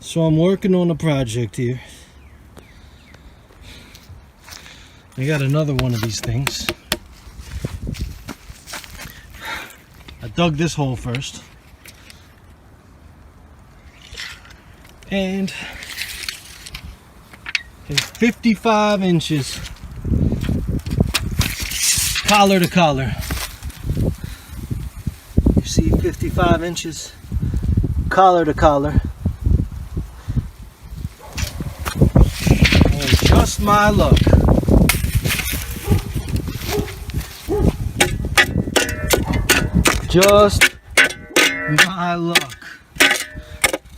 So I'm working on a project here. I got another one of these things. I dug this hole first. And it's 55 inches collar to collar. You see 55 inches collar to collar. And just my luck, just my luck,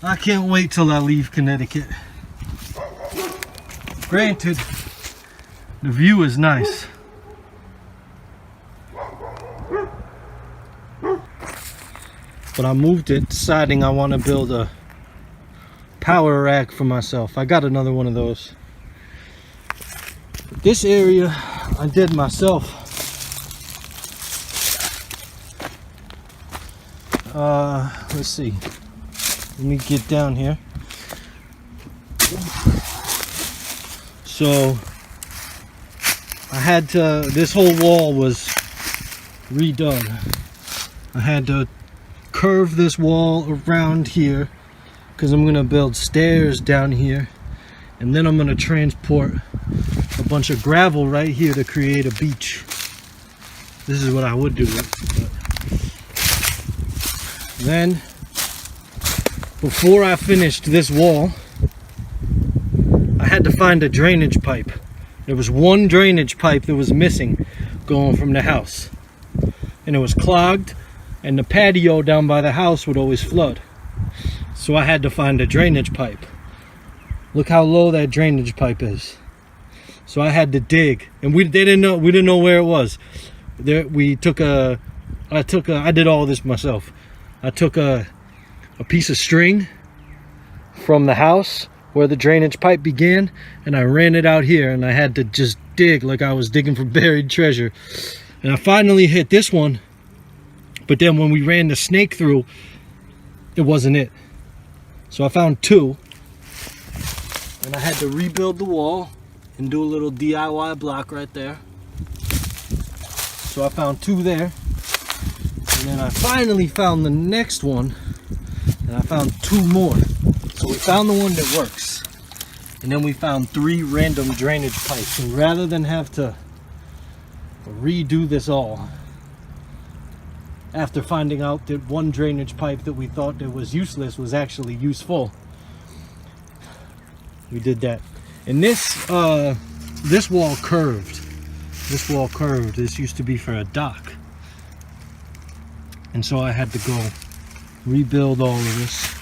I can't wait till I leave Connecticut. Granted, the view is nice, but I moved it deciding I want to build a power rack for myself. I got another one of those. This area I did myself. Let's see. Let me get down here. So I had to, this whole wall was redone. I had to curve this wall around here because I'm gonna build stairs down here, and then I'm gonna transport a bunch of gravel right here to create a beach. This is what I would do. Then, before I finished this wall, I had to find a drainage pipe. There was one drainage pipe that was missing going from the house, and it was clogged, and the patio down by the house would always flood. So I had to find a drainage pipe. Look how low that drainage pipe is. So I had to dig, and we didn't know where it was. I did all this myself. I took a piece of string from the house where the drainage pipe began, and I ran it out here, and I had to just dig like I was digging for buried treasure. And I finally hit this one, but then when we ran the snake through, it wasn't it. So I found two, and I had to rebuild the wall and do a little DIY block right there. So I found two there, and then I finally found the next one, and I found two more. So we found the one that works, and then we found 3 random drainage pipes. And rather than have to redo this all, after finding out that one drainage pipe that we thought that was useless was actually useful, we did that. And this wall curved. This wall curved. This used to be for a dock, and so I had to go rebuild all of this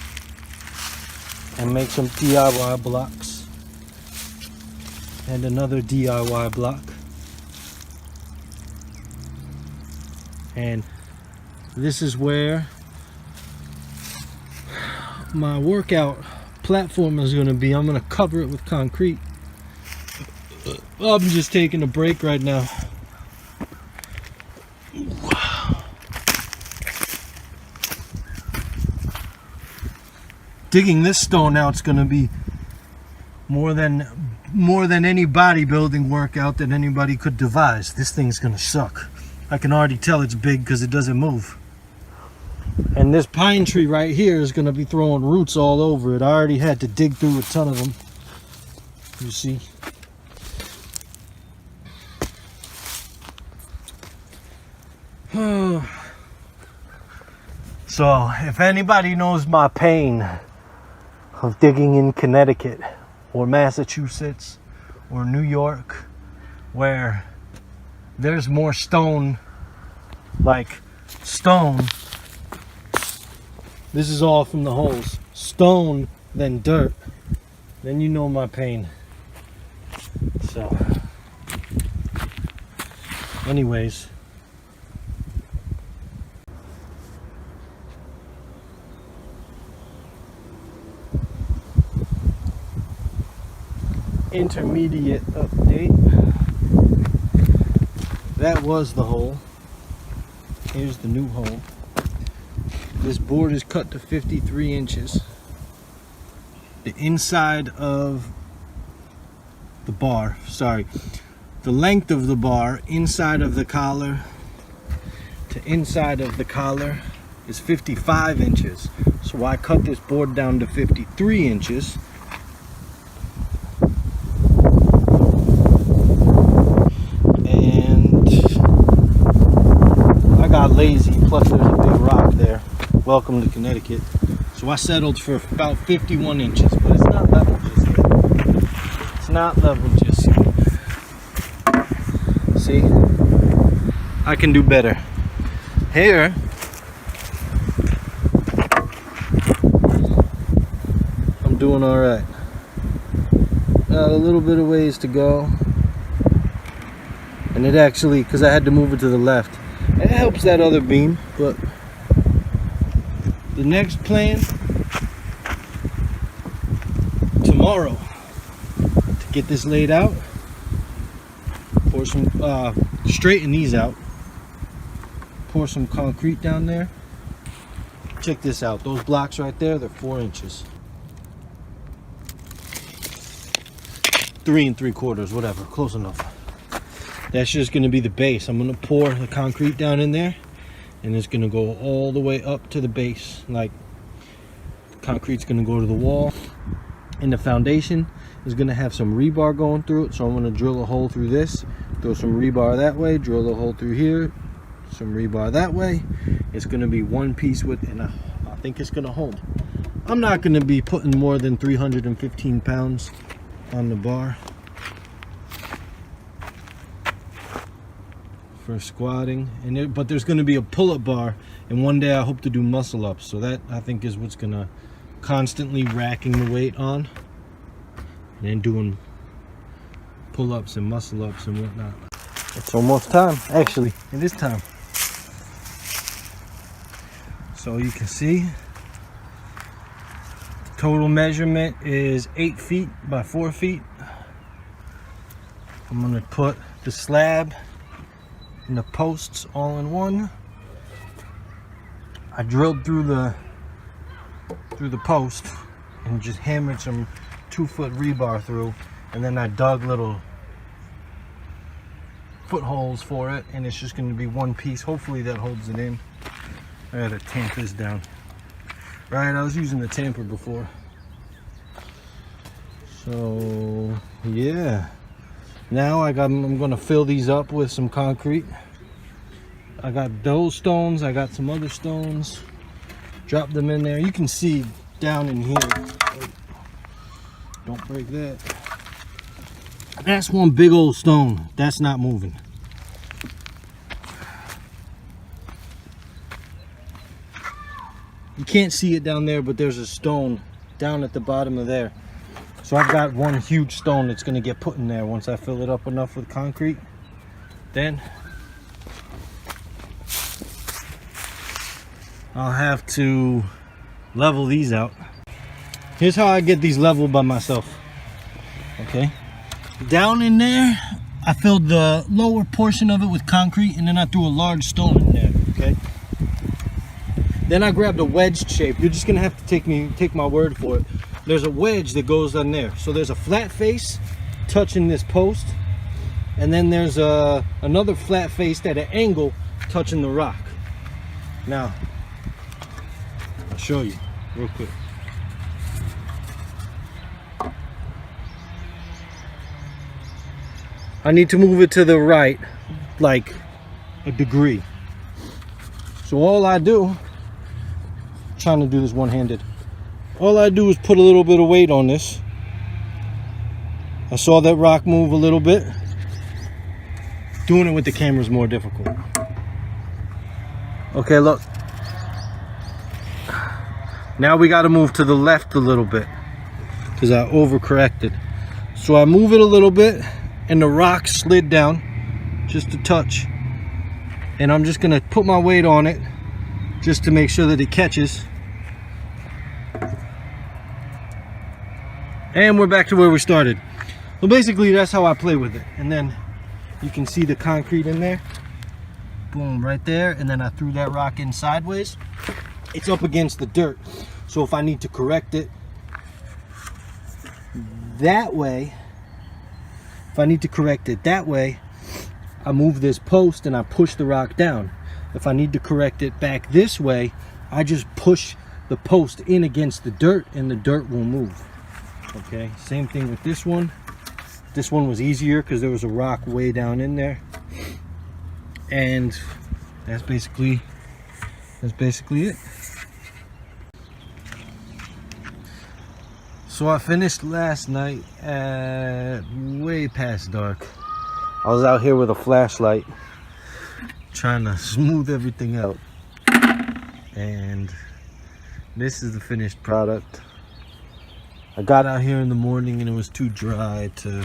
and make some DIY blocks and another DIY block. And this is where my workout platform is going to be. I'm going to cover it with concrete. I'm just taking a break right now. Digging this stone out is going to be more than any bodybuilding workout that anybody could devise. This thing's going to suck. I can already tell it's big because it doesn't move. And this pine tree right here is going to be throwing roots all over it. I already had to dig through a ton of them. You see? So, if anybody knows my pain of digging in Connecticut or Massachusetts or New York, where there's more stone, like stone, this is all from the holes, stone than dirt, then you know my pain. So, anyways, intermediate update. That was the hole. Here's the new hole. This board is cut to 53 inches. the inside of the bar, sorry, the length of the bar inside of the collar to inside of the collar is 55 inches. So I cut this board down to 53 inches. And I got lazy, plus there's a big rock there. Welcome to Connecticut. So I settled for about 51 inches, but it's not level just yet. It's not level just yet. See? I can do better. Here, I'm doing all right. Got a little bit of ways to go. And it actually, because I had to move it to the left, it helps that other beam, but the next plan tomorrow to get this laid out, pour some straighten these out, pour some concrete down there. Check this out, those blocks right there, they're 4 inches, 3 3/4, whatever, close enough. That's just going to be the base. I'm going to pour the concrete down in there, and it's going to go all the way up to the base. Like, the concrete's going to go to the wall, and the foundation is going to have some rebar going through it. So I'm going to drill a hole through this, throw some rebar that way, drill a hole through here, some rebar that way. It's going to be one piece with, and I think it's going to hold. I'm not going to be putting more than 315 pounds on the bar for squatting, and but there's going to be a pull-up bar, and one day I hope to do muscle ups. So that, I think, is what's going to constantly racking the weight on, and then doing pull-ups and muscle ups and whatnot. It's almost time. Actually, it is time. So you can see the total measurement is 8 feet by 4 feet. I'm going to put the slab and the posts all in one. I drilled through the post and just hammered some 2-foot rebar through, and then I dug little footholes for it, and it's just going to be one piece. Hopefully that holds it in. I gotta tamp this down. Right, I was using the tamper before. So yeah, now I'm gonna fill these up with some concrete. I got those stones, I got some other stones, drop them in there. You can see down in here, don't break that. That's one big old stone, that's not moving. You can't see it down there, but there's a stone down at the bottom of there. So I've got one huge stone that's going to get put in there once I fill it up enough with concrete. Then I'll have to level these out. Here's how I get these leveled by myself. Okay, down in there I filled the lower portion of it with concrete, and then I threw a large stone in there. Okay, then I grabbed a wedge shape. You're just gonna have to take my word for it. There's a wedge that goes on there. So there's a flat face touching this post, and then there's another flat face at an angle touching the rock. Now I'll show you real quick. I need to move it to the right like a degree. So all I do, trying to do this one-handed, all I do is put a little bit of weight on this. I saw that rock move a little bit. Doing it with the camera is more difficult. Okay, look. Now we got to move to the left a little bit because I overcorrected. So I move it a little bit, and the rock slid down just a touch. And I'm just going to put my weight on it just to make sure that it catches. And we're back to where we started. Well, basically that's how I play with it. And then you can see the concrete in there. Boom, right there. And then I threw that rock in sideways. It's up against the dirt. So if I need to correct it, that way, if I need to correct it that way, I move this post and I push the rock down. If I need to correct it back this way, I just push the post in against the dirt and the dirt will move. Okay, same thing with this one. This one was easier because there was a rock way down in there. And that's basically it. So I finished last night at way past dark. I was out here with a flashlight trying to smooth everything out. And this is the finished product. I got out here in the morning and it was too dry to...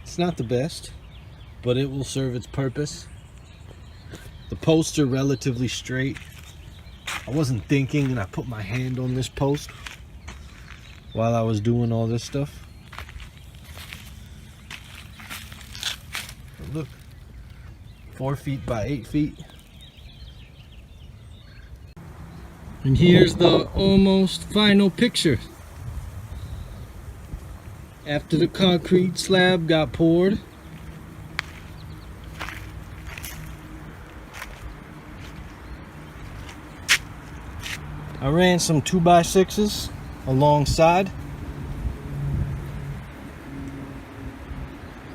It's not the best, but it will serve its purpose. The posts are relatively straight. I wasn't thinking and I put my hand on this post while I was doing all this stuff. But look, 4 feet by 8 feet. And here's the almost final picture. After the concrete slab got poured, I ran some 2x6s alongside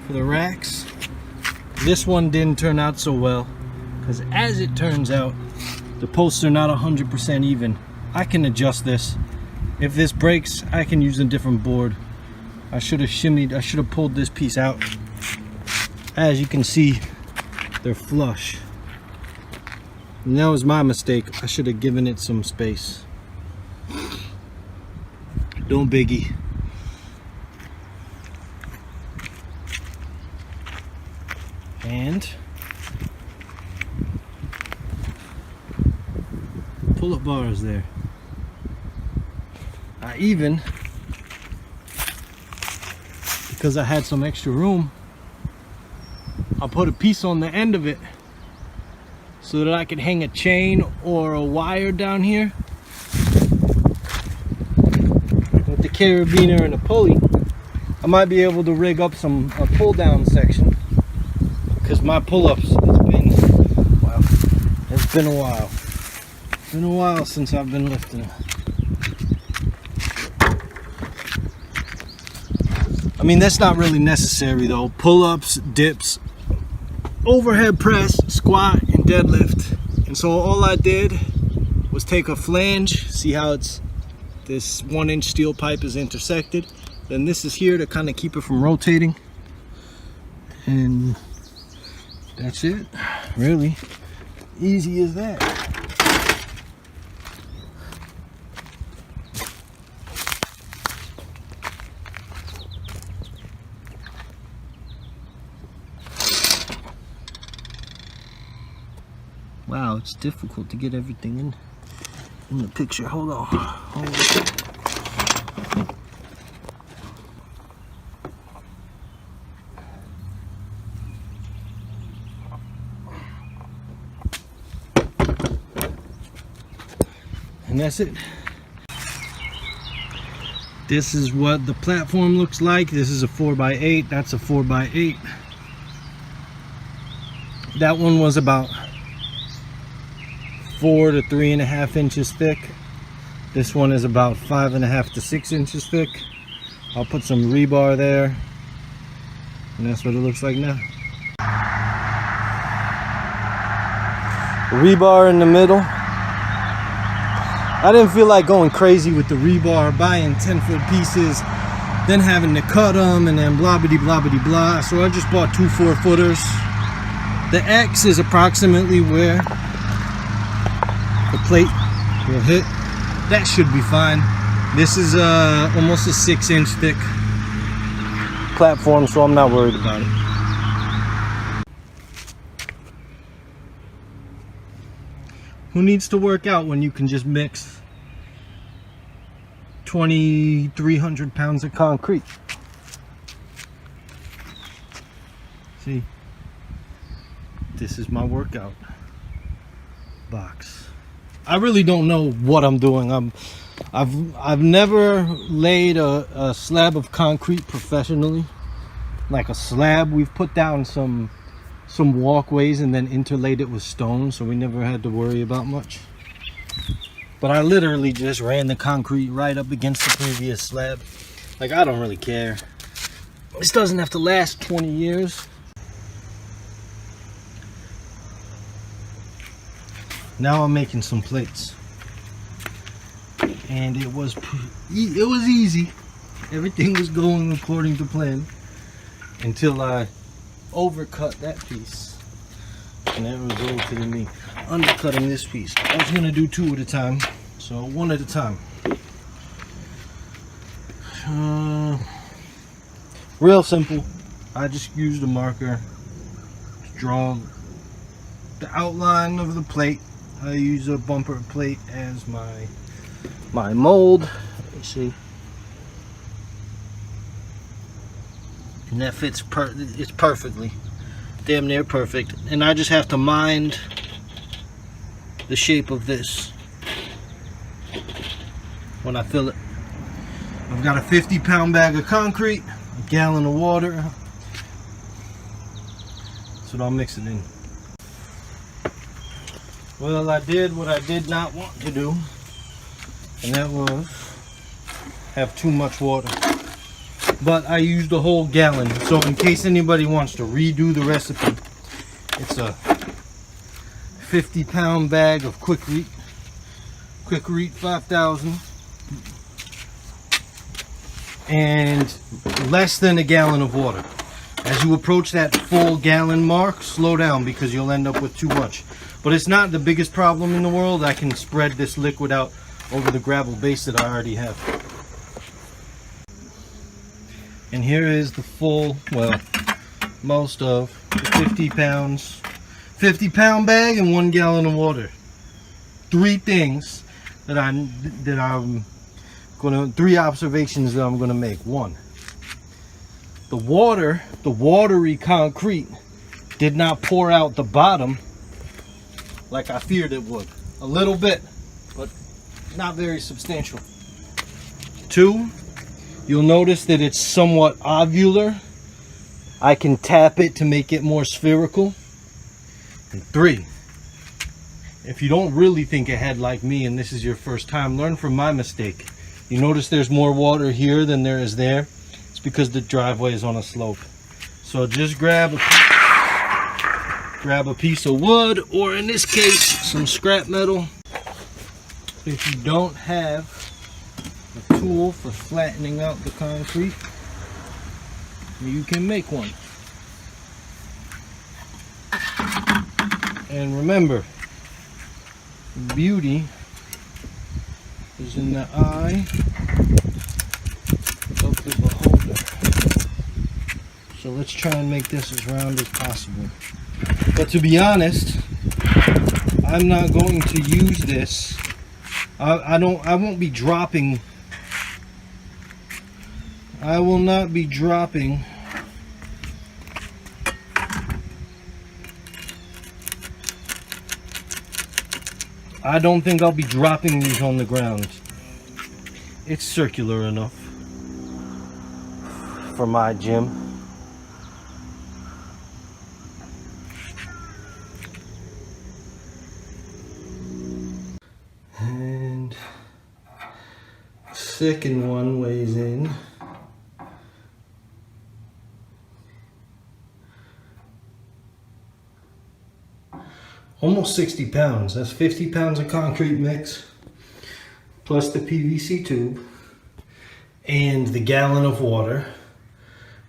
for the racks. This one didn't turn out so well because, as it turns out, the posts are not 100% even. I can adjust this. If this breaks, I can use a different board. I should have pulled this piece out. As you can see, they're flush. And that was my mistake. I should have given it some space. Don't biggie. And pull-up bars there. I even, because I had some extra room, I put a piece on the end of it so that I could hang a chain or a wire down here. With the carabiner and a pulley, I might be able to rig up a pull down section, because my pull-ups, it's been a while. It's been a while since I've been lifting. I mean, that's not really necessary though. Pull-ups, dips, overhead press, squat, and deadlift. And so all I did was take a flange, see how this 1-inch steel pipe is intersected. Then this is here to kind of keep it from rotating. And that's it, really. Easy as that. Wow, it's difficult to get everything in the picture. Hold on. And that's it. This is what the platform looks like. This is a 4x8. That's a 4x8. That one was about 4 to 3.5 inches thick. This one is about 5.5 to 6 inches thick. I'll put some rebar there, and that's what it looks like now. Rebar in the middle. I didn't feel like going crazy with the rebar, buying 10-foot pieces, then having to cut them, and then blah blah blah blah blah. So I just bought 2 4-footers. The X is approximately where the plate will hit. That should be fine. This is almost a 6-inch thick platform, so I'm not worried about it. Who needs to work out when you can just mix 2,300 pounds of concrete? See, this is my workout box. I really don't know what I'm doing. I've never laid a slab of concrete professionally, like a slab. We've put down some walkways and then interlaid it with stone, so we never had to worry about much. But I literally just ran the concrete right up against the previous slab. Like, I don't really care. This doesn't have to last 20 years. Now I'm making some plates. And it was easy. Everything was going according to plan until I overcut that piece, and that resulted in me undercutting this piece. I was gonna do 2 at a time, so 1 at a time. Real simple. I just used a marker to draw the outline of the plate. I use a bumper plate as my mold. You see, and that fits it's perfectly, damn near perfect. And I just have to mind the shape of this when I fill it. I've got a 50-pound bag of concrete, a gallon of water. That's what I'll mix it in. Well, I did what I did not want to do, and that was have too much water. But I used a whole gallon, so in case anybody wants to redo the recipe, it's a 50-pound bag of Quikrete 5000, and less than a gallon of water. As you approach that full gallon mark, slow down because you'll end up with too much. But it's not the biggest problem in the world. I can spread this liquid out over the gravel base that I already have. And here is the full, well, most of the 50-pound bag and 1 gallon of water. 3 things that I'm gonna, 3 observations that I'm gonna make. 1, the watery concrete did not pour out the bottom like I feared it would. A little bit, but not very substantial. 2, you'll notice that it's somewhat ovular. I can tap it to make it more spherical. And 3, if you don't really think ahead like me and this is your first time, learn from my mistake. You notice there's more water here than there is there. It's because the driveway is on a slope. So just grab a piece of wood, or in this case, some scrap metal. If you don't have a tool for flattening out the concrete, you can make one. And remember, beauty is in the eye of the beholder. So let's try and make this as round as possible. But to be honest, I'm not going to use this. I won't be dropping. I will not be dropping I don't think I'll be dropping these on the ground. It's circular enough for my gym. And second one weighs in. Almost 60 pounds. That's 50 pounds of concrete mix, plus the PVC tube, and the gallon of water.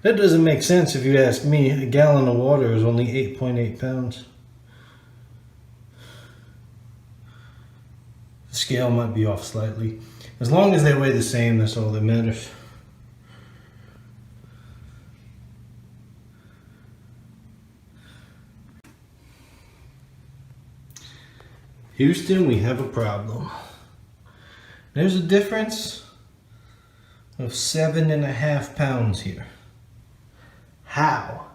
That doesn't make sense if you ask me. A gallon of water is only 8.8 pounds. The scale might be off slightly. As long as they weigh the same, that's all that matters. Houston, we have a problem. There's a difference of 7.5 pounds here. How?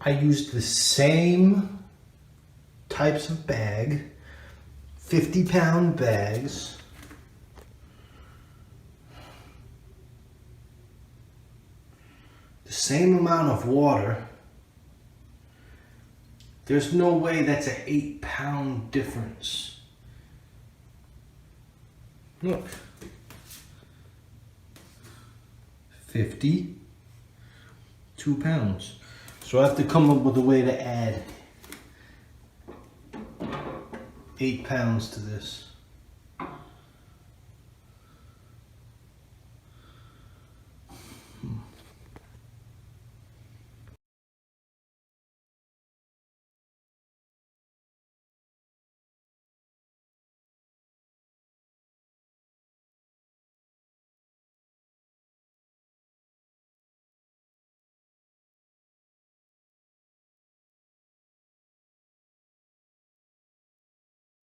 I used the same types of bag, 50-pound bags. The same amount of water. There's no way that's an 8-pound difference. Look. 52 pounds. So I have to come up with a way to add 8 pounds to this.